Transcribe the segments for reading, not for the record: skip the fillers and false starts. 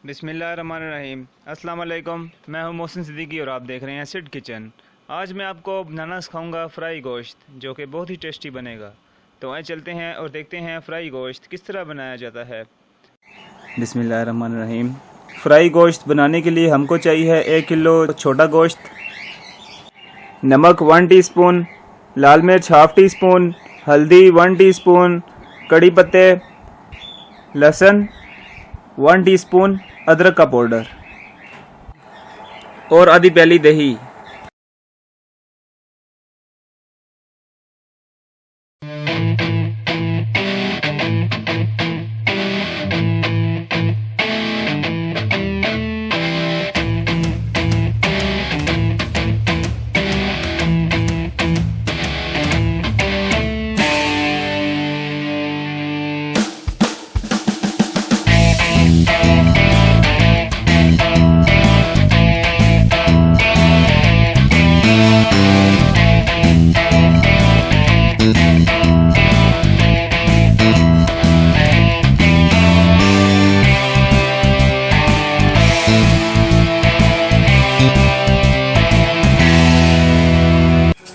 बिस्मिल्लाहिर्रहमानिर्रहीम। अस्सलाम वालेकुम। मैं हूं मोहसिन सिद्दीकी और आप देख रहे हैं सिड किचन। आज मैं आपको बनाना सिखाऊंगा फ्राई गोश्त, जो कि बहुत ही टेस्टी बनेगा। तो आइए चलते हैं और देखते हैं फ्राई गोश्त किस तरह बनाया जाता है। बिस्मिल्लाहिर्रहमानिर्रहीम। फ्राई गोश्त बनाने के लिए हमको चाहिए 1 किलो छोटा गोश्त, नमक 1 टीस्पून, लाल मिर्च हाफ टी स्पून, हल्दी 1 टीस्पून, कड़ी पत्ते, लहसुन 1 टीस्पून, अदरक का पाउडर और आधी प्याली दही।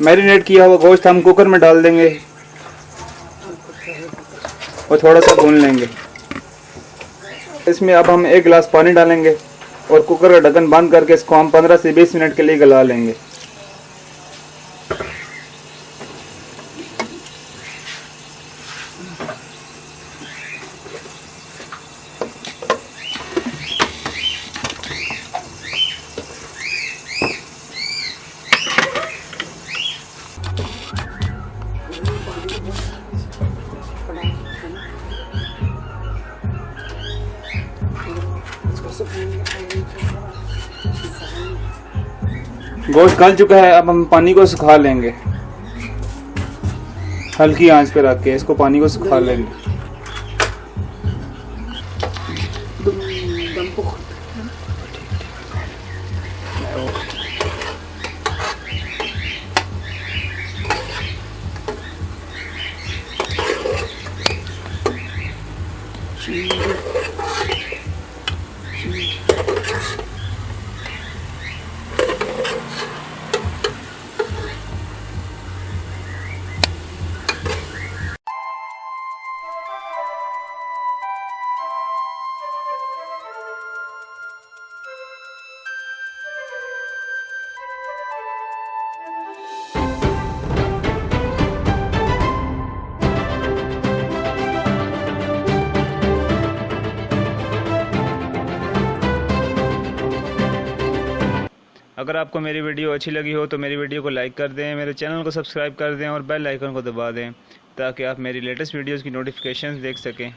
मैरिनेट किया हुआ गोश्त हम कुकर में डाल देंगे और थोड़ा सा भून लेंगे। इसमें अब हम 1 गिलास पानी डालेंगे और कुकर का ढक्कन बंद करके इसको हम 15 से 20 मिनट के लिए गला लेंगे। गोश्त गल चुका है, अब हम पानी को सुखा लेंगे। हल्की आंच पे रख के इसको पानी को सुखा लेंगे। अगर आपको मेरी वीडियो अच्छी लगी हो तो मेरी वीडियो को लाइक कर दें, मेरे चैनल को सब्सक्राइब कर दें और बेल आइकन को दबा दें ताकि आप मेरी लेटेस्ट वीडियोस की नोटिफिकेशंस देख सकें।